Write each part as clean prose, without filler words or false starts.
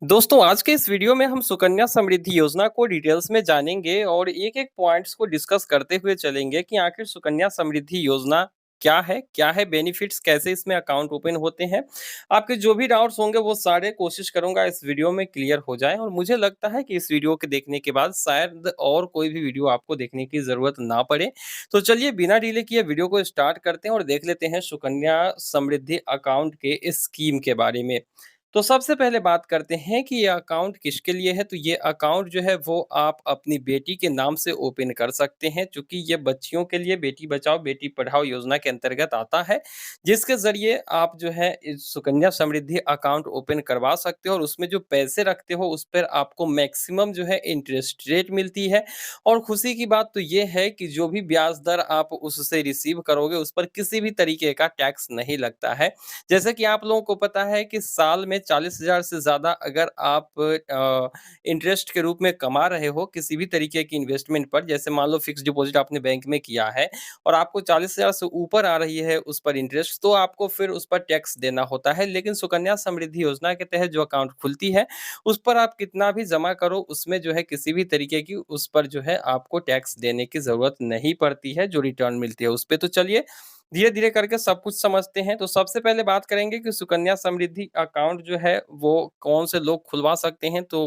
दोस्तों आज के इस वीडियो में हम सुकन्या समृद्धि योजना को डिटेल्स में जानेंगे और एक-एक पॉइंट्स को डिस्कस करते हुए चलेंगे कि आखिर सुकन्या समृद्धि योजना क्या है बेनिफिट्स कैसे इसमें अकाउंट ओपन होते हैं। आपके जो भी डाउट्स होंगे वो सारे कोशिश करूँगा इस वीडियो में क्लियर हो जाएँ और मुझे लगता है कि इस वीडियो के देखने के बाद शायद और कोई भी वीडियो आपको देखने की ज़रूरत ना पड़े। तो चलिए बिना डिले किए वीडियो को स्टार्ट करते हैं और देख लेते हैं सुकन्या समृद्धि अकाउंट के इस स्कीम के बारे में। तो सबसे पहले बात करते हैं कि ये अकाउंट किसके लिए है, तो ये अकाउंट जो है वो आप अपनी बेटी के नाम से ओपन कर सकते हैं चूँकि ये बच्चियों के लिए बेटी बचाओ बेटी पढ़ाओ योजना के अंतर्गत आता है, जिसके ज़रिए आप जो है इस सुकन्या समृद्धि अकाउंट ओपन करवा सकते हो और उसमें जो पैसे रखते हो उस पर आपको मैक्सिमम जो है इंटरेस्ट रेट मिलती है। और खुशी की बात तो ये है कि जो भी ब्याज दर आप उससे रिसीव करोगे उस पर किसी भी तरीके का टैक्स नहीं लगता है। जैसे कि आप लोगों को पता है कि साल में 40,000 से ज़्यादा अगर आप इंटरेस्ट के रूप में कमा रहे हो किसी भी तरीके की इन्वेस्टमेंट पर, जैसे मान लो फिक्स्ड डिपॉज़िट आपने बैंक में किया है और आपको 40,000 से ऊपर आ रही है उस पर इंटरेस्ट, तो आपको फिर उस पर टैक्स देना होता है। लेकिन सुकन्या समृद्धि योजना के तहत जो अकाउंट खुलती है, उस पर आप कितना भी जमा करो, उसमें जो है किसी भी तरीके की उस पर जो है आपको टैक्स देने की ज़रूरत नहीं पड़ती है, जो रिटर्न मिलती है उस पे। तो चलिए धीरे-धीरे करके सब कुछ समझते हैं। तो सबसे पहले बात करेंगे कि सुकन्या समृद्धि अकाउंट जो है वो कौन से लोग खुलवा सकते हैं। तो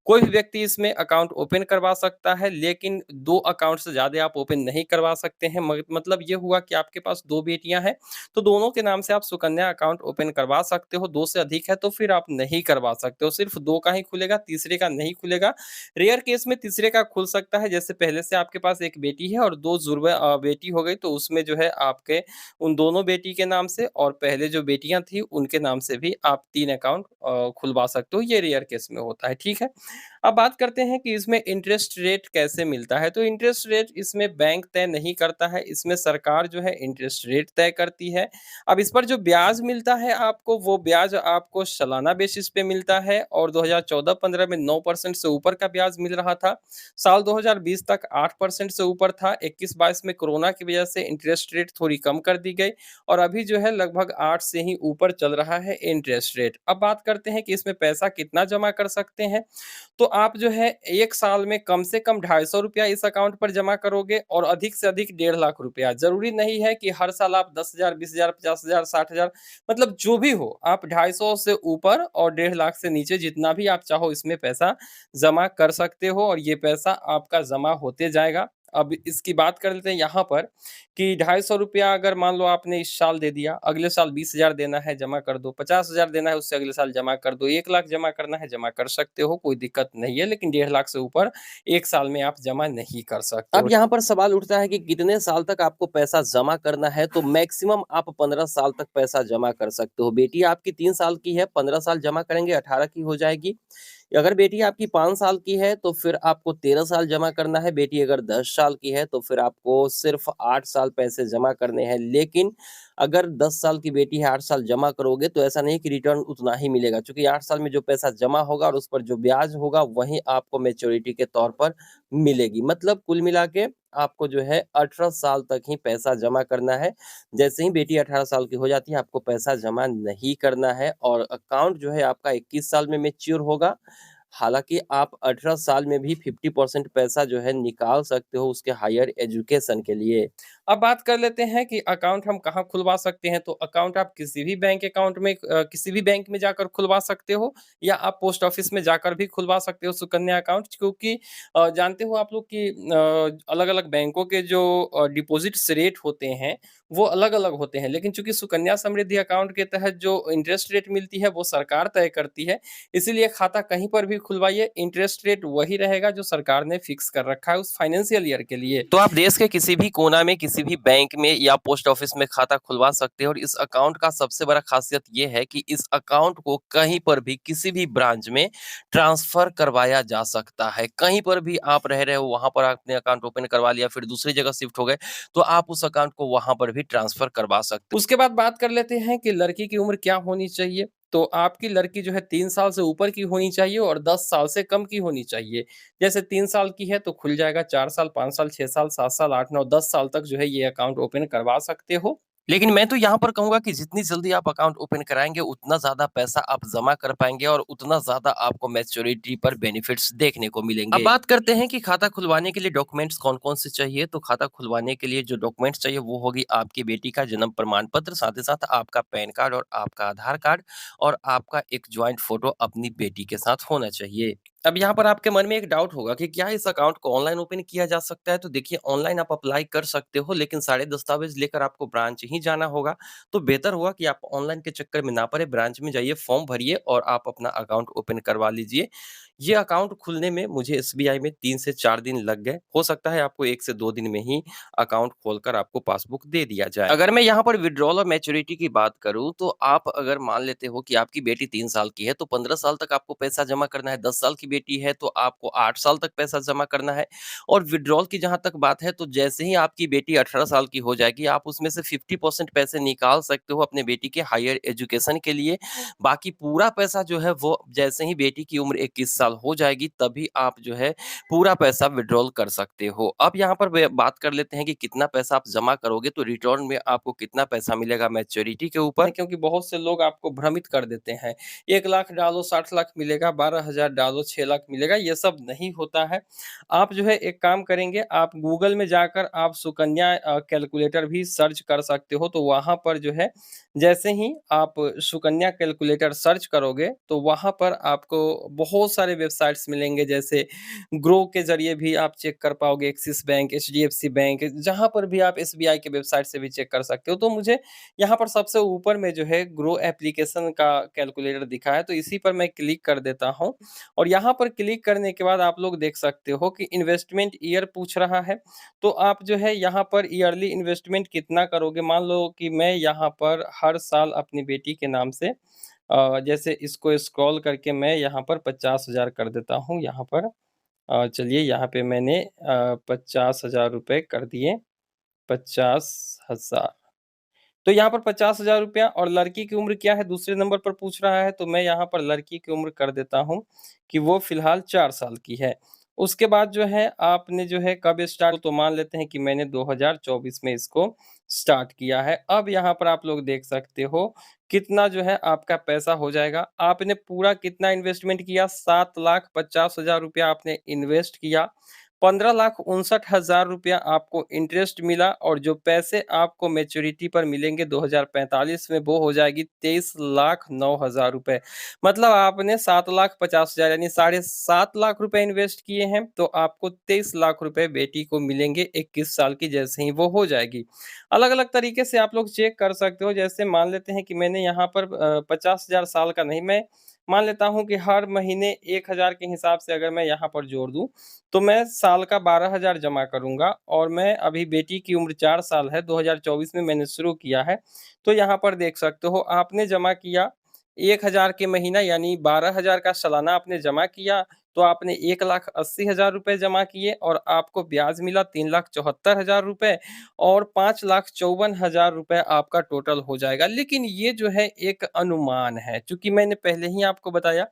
कोई भी व्यक्ति इसमें अकाउंट ओपन करवा सकता है, लेकिन 2 अकाउंट से ज़्यादा आप ओपन नहीं करवा सकते हैं। मतलब ये हुआ कि आपके पास 2 बेटियाँ हैं, तो दोनों के नाम से आप सुकन्या अकाउंट ओपन करवा सकते हो। 2 से अधिक है तो फिर आप नहीं करवा सकते हो। सिर्फ़ 2 का ही खुलेगा, तीसरे का नहीं खुलेगा। रेयर केस में तीसरे का खुल सकता है, जैसे पहले से आपके पास 1 बेटी है और 2 जुड़वा बेटी हो गई, तो उसमें जो है आपके उन दोनों बेटी के नाम से और पहले जो बेटियाँ थी उनके नाम से भी आप 3 अकाउंट खुलवा सकते हो, ये रेयर केस में होता है, ठीक है? अब बात करते हैं कि इसमें इंटरेस्ट रेट कैसे मिलता है, तो इंटरेस्ट रेट इसमें बैंक तय नहीं करता है, इसमें सरकार जो है इंटरेस्ट रेट तय करती है। अब इस पर जो ब्याज मिलता है आपको, वो ब्याज आपको सालाना बेसिस पे मिलता है और 2014-15 में 9% से ऊपर का ब्याज मिल रहा था। साल 2020 तक 8% से ऊपर था, 21-22 में कोरोना की वजह से इंटरेस्ट रेट थोड़ी कम कर दी गई और अभी जो है लगभग 8 से ही ऊपर चल रहा है इंटरेस्ट रेट। अब बात करते हैं कि इसमें पैसा कितना जमा कर सकते हैं, तो आप जो है 1 साल में कम से कम ₹250 इस अकाउंट पर जमा करोगे और अधिक से अधिक 1.5 लाख रुपया। ज़रूरी नहीं है कि हर साल आप 10,000, 20,000, 50,000, 60,000 मतलब जो भी हो, आप 250 से ऊपर और 1.5 लाख से नीचे जितना भी आप चाहो इसमें पैसा जमा कर सकते हो और ये पैसा आपका जमा होते जाएगा। अब इसकी बात कर लेते हैं यहाँ पर कि ₹250 अगर मान लो आपने इस साल दे दिया, अगले साल 20,000 देना है जमा कर दो, 50,000 देना है उससे अगले साल जमा कर दो, 1 लाख जमा करना है जमा कर सकते हो, कोई दिक्कत नहीं है, लेकिन 1.5 लाख से ऊपर 1 साल में आप जमा नहीं कर सकते अब हो। यहाँ पर सवाल उठता है कि कितने साल तक आपको पैसा जमा करना है, तो मैक्सिमम आप 15 साल तक पैसा जमा कर सकते हो। बेटी आपकी 3 साल की है, 15 साल जमा करेंगे 18 की हो जाएगी। अगर बेटी आपकी 5 साल की है, तो फिर आपको 13 साल जमा करना है। बेटी अगर 10 साल की है, तो फिर आपको सिर्फ़ 8 साल पैसे जमा करने हैं। लेकिन अगर 10 साल की बेटी है, 8 साल जमा करोगे, तो ऐसा नहीं कि रिटर्न उतना ही मिलेगा, चूँकि 8 साल में जो पैसा जमा होगा और उस पर जो ब्याज होगा, वही आपको मैच्योरिटी के तौर पर मिलेगी। मतलब कुल मिला के आपको जो है 18 साल तक ही पैसा जमा करना है। जैसे ही बेटी 18 साल की हो जाती है, आपको पैसा जमा नहीं करना है और अकाउंट जो है आपका 21 साल में मैच्योर होगा। हालाँकि आप 18 साल में भी 50% पैसा जो है निकाल सकते हो उसके हायर एजुकेशन के लिए। अब बात कर लेते हैं कि अकाउंट हम कहाँ खुलवा सकते हैं, तो अकाउंट आप किसी भी बैंक अकाउंट में किसी भी बैंक में जाकर खुलवा सकते हो या आप पोस्ट ऑफिस में जाकर भी खुलवा सकते हो सुकन्या अकाउंट, क्योंकि जानते हो आप लोग कि अलग-अलग बैंकों के जो डिपॉजिट्स रेट होते हैं, वो अलग-अलग होते हैं। लेकिन चूँकि सुकन्या समृद्धि अकाउंट के तहत जो इंटरेस्ट रेट मिलती है, वो सरकार तय करती है। इसीलिए खाता कहीं पर भी खुलवाइए, इंटरेस्ट रेट वही रहेगा जो सरकार ने फिक्स कर रखा है उस फाइनेंशियल ईयर के लिए। तो आप देश के किसी भी कोना में, किसी भी बैंक में या पोस्ट ऑफिस में खाता खुलवा सकते हो और इस अकाउंट का सबसे बड़ा खासियत ये है कि इस अकाउंट को कहीं पर भी, किसी भी ब्रांच में ट्रांसफ़र करवाया जा सकता है। कहीं पर भी आप रह रहे हो, वहाँ पर आपने अकाउंट ओपन करवा लिया, फिर दूसरी जगह शिफ्ट हो गए, तो आप उस अकाउंट को वहाँ पर भी ट्रांसफ़र करवा सकते हो। उसके बाद बात कर लेते हैं कि लड़की की उम्र क्या होनी चाहिए। तो आपकी लड़की जो है 3 साल से ऊपर की होनी चाहिए और 10 साल से कम की होनी चाहिए। जैसे 3 साल की है तो खुल जाएगा, 4 साल, 5 साल, 6 साल, 7 साल, 8, 9, 10 साल तक जो है ये अकाउंट ओपन करवा सकते हो। लेकिन मैं तो यहाँ पर कहूँगा कि जितनी जल्दी आप अकाउंट ओपन कराएँगे, उतना ज़्यादा पैसा आप जमा कर पाएँगे और उतना ज़्यादा आपको मैच्योरिटी पर बेनिफिट्स देखने को मिलेंगे। अब बात करते हैं कि खाता खुलवाने के लिए डॉक्यूमेंट्स कौन-कौन से चाहिए, तो खाता खुलवाने के लिए जो डॉक्यूमेंट्स चाहिए वो होगी आपकी बेटी का जन्म प्रमाण पत्र, साथ ही साथ आपका पैन कार्ड और आपका आधार कार्ड और आपका एक जॉइंट फ़ोटो अपनी बेटी के साथ होना चाहिए। अब यहाँ पर आपके मन में एक डाउट होगा कि क्या इस अकाउंट को ऑनलाइन ओपन किया जा सकता है? तो देखिए ऑनलाइन आप अप्लाई कर सकते हो, लेकिन सारे दस्तावेज़ लेकर आपको ब्रांच ही जाना होगा। तो बेहतर होगा कि आप ऑनलाइन के चक्कर में ना पड़े, ब्रांच में जाइए, फॉर्म भरिए और आप अपना अकाउंट ओपन करवा लीजिए। ये अकाउंट खुलने में मुझे एसबीआई में 3 से 4 दिन लग गए। हो सकता है आपको 1 से 2 दिन में ही अकाउंट खोलकर आपको पासबुक दे दिया जाए। अगर मैं यहाँ पर विथड्रॉल और मैच्योरिटी की बात करूँ, तो आप अगर मान लेते हो कि आपकी बेटी 3 साल की है, तो 15 साल तक आपको पैसा जमा करना है, 10 साल की बेटी है, तो आपको 8 साल तक पैसा जमा करना है और विथड्रॉल की जहाँ तक बात है, तो जैसे ही आपकी बेटी 18 साल की हो जाएगी, आप उसमें से 50% पैसे निकाल सकते हो अपने बेटी के हायर एजुकेशन के लिए। बाकी पूरा पैसा जो है वो जैसे ही बेटी की उम्र 21 साल हो जाएगी तभी आप जो है पूरा पैसा विथड्रॉल कर सकते हो। अब यहाँ पर बात कर लेते हैं कि कितना पैसा आप जमा करोगे तो रिटर्न में आपको कितना पैसा मिलेगा मैच्योरिटी के ऊपर। क्योंकि बहुत से लोग आपको भ्रमित कर देते हैं। 1 लाख डालो 60 लाख मिलेगा, 12,000 डालो 6 लाख मिलेगा, ये सब नहीं होता है। आप जो है एक काम करेंगे, आप गूगल में जाकर आप सुकन्या कैलकुलेटर भी सर्च कर सकते हो, तो वहाँ पर जो है जैसे ही आप सुकन्या कैलकुलेटर सर्च करोगे, तो वहाँ पर आपको बहुत सारे वेबसाइट्स मिलेंगे, जैसे ग्रो के ज़रिए भी आप चेक कर पाओगे, एक्सिस बैंक, एचडीएफसी बैंक, जहाँ पर भी आप एसबीआई के वेबसाइट से भी चेक कर सकते हो। तो मुझे यहाँ पर सबसे ऊपर में जो है ग्रो एप्लीकेशन का कैलकुलेटर दिखा है, तो इसी पर मैं क्लिक कर देता हूँ और यहाँ पर क्लिक करने के बाद आप लोग देख सकते हो कि इन्वेस्टमेंट ईयर पूछ रहा है। तो आप जो है यहाँ पर ईयरली इन्वेस्टमेंट कितना करोगे? मान लो कि मैं यहाँ पर हर साल अपनी बेटी के नाम से जैसे इसको स्क्रॉल करके मैं यहाँ पर 50,000 कर देता हूँ यहाँ पर। चलिए यहाँ पे मैंने 50,000 रुपए कर दिए, 50,000। तो यहाँ पर 50,000 रुपया और लड़की की उम्र क्या है दूसरे नंबर पर पूछ रहा है, तो मैं यहाँ पर लड़की की उम्र कर देता हूँ कि वो फ़िलहाल 4 साल की है। उसके बाद जो है आपने जो है कब स्टार्ट, तो मान लेते हैं कि मैंने 2024 में इसको स्टार्ट किया है। अब यहाँ पर आप लोग देख सकते हो कितना जो है आपका पैसा हो जाएगा। आपने पूरा कितना इन्वेस्टमेंट किया? 7,50,000 रुपया आपने इन्वेस्ट किया। 15,59,000 रुपया आपको इंटरेस्ट मिला और जो पैसे आपको मैच्योरिटी पर मिलेंगे 2045 में, वो हो जाएगी 23,09,000 रुपए। मतलब आपने 7,50,000 यानी साढ़े 7 लाख रुपए इन्वेस्ट किए हैं, तो आपको 23 लाख रुपए बेटी को मिलेंगे 21 साल की जैसे ही वो हो जाएगी। अलग-अलग तरीके से आप लोग चेक कर सकते हो, जैसे मान लेते हैं कि मैंने यहाँ पर 50,000 साल का नहीं, मैं मान लेता हूँ कि हर महीने 1,000 के हिसाब से अगर मैं यहाँ पर जोड़ दूँ, तो मैं साल का 12,000 जमा करूँगा और मैं अभी बेटी की उम्र 4 साल है, 2024 में मैंने शुरू किया है। तो यहाँ पर देख सकते हो आपने जमा किया 1,000 के महीना यानी 12,000 का सालाना आपने जमा किया, तो आपने 1,80,000 रुपए जमा किए और आपको ब्याज मिला 3,74,000 रुपए और 5,54,000 रुपए आपका टोटल हो जाएगा। लेकिन ये जो है एक अनुमान है, चूँकि मैंने पहले ही आपको बताया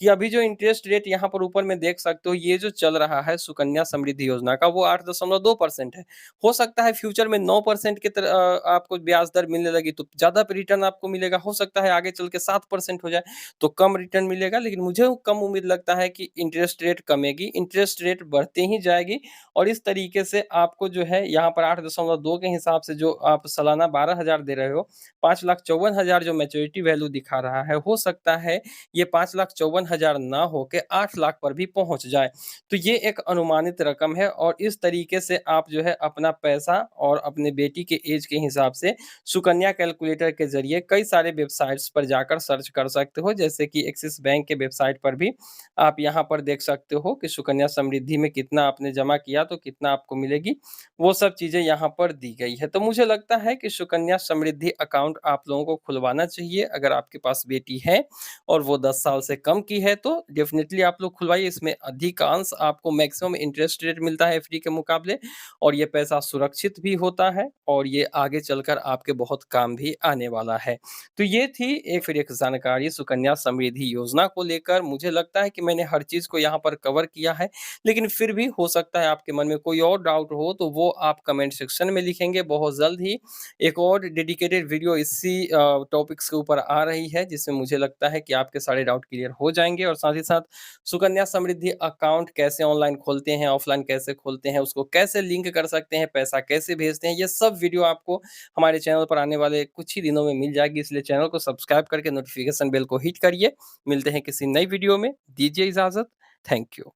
कि अभी जो इंटरेस्ट रेट यहाँ पर ऊपर में देख सकते हो, ये जो चल रहा है सुकन्या समृद्धि योजना का, वो 8.2% है। हो सकता है फ्यूचर में 9% की आपको ब्याज दर मिलने लगी तो ज़्यादा रिटर्न आपको मिलेगा, हो सकता है आगे चल के 7% हो जाए तो कम रिटर्न मिलेगा, लेकिन मुझे कम उम्मीद लगता है कि इंटरेस्ट रेट कमेगी, इंटरेस्ट रेट बढ़ते ही जाएगी और इस तरीके से आपको जो है यहाँ पर 8.2 के हिसाब से जो आप सालाना 12,000 दे रहे हो, 5,54,000 जो मैच्योरिटी वैल्यू दिखा रहा है, हो सकता है ये 5,54,000 ना होके 8 लाख पर भी पहुँच जाए। तो ये एक अनुमानित रकम है और इस तरीके से आप जो है अपना पैसा और अपने बेटी के ऐज के हिसाब से सुकन्या कैलकुलेटर के ज़रिए कई सारे वेबसाइट्स पर जाकर सर्च कर सकते हो। जैसे कि एक्सिस बैंक के वेबसाइट पर भी आप यहाँ पर देख सकते हो कि सुकन्या समृद्धि में कितना आपने जमा किया तो कितना आपको मिलेगी, वो सब चीज़ें यहाँ पर दी गई है। तो मुझे लगता है कि सुकन्या समृद्धि अकाउंट आप लोगों को खुलवाना चाहिए अगर आपके पास बेटी है और वो 10 साल से कम की है, तो डेफ़िनिटली आप लोग खुलवाइए। इसमें अधिकांश आपको मैक्सिमम इंटरेस्ट रेट मिलता है एफडी के मुकाबले और ये पैसा सुरक्षित भी होता है और ये आगे चलकर आपके बहुत काम भी आने वाला है। तो ये थी एक फिर एक जानकारी सुकन्या समृद्धि योजना को लेकर। मुझे लगता है कि मैंने हर चीज़ चीज़ को यहाँ पर कवर किया है। लेकिन फिर भी हो सकता है आपके मन में कोई और डाउट हो तो वो आप कमेंट सेक्शन में लिखेंगे। बहुत जल्द ही एक और डेडिकेटेड वीडियो इसी टॉपिक्स के ऊपर आ रही है, जिसमें मुझे लगता है कि आपके सारे डाउट क्लियर हो जाएँगे और साथ ही साथ सुकन्या समृद्धि अकाउंट कैसे ऑनलाइन खोलते हैं, ऑफलाइन कैसे खोलते हैं, उसको कैसे लिंक कर सकते हैं, पैसा कैसे भेजते हैं, ये सब वीडियो आपको हमारे चैनल पर आने वाले कुछ ही दिनों में मिल जाएगी। इसलिए चैनल को सब्सक्राइब करके नोटिफ़िकेशन बेल को हिट करिए। मिलते हैं किसी नई वीडियो में, दीजिए इजाज़त। Thank you.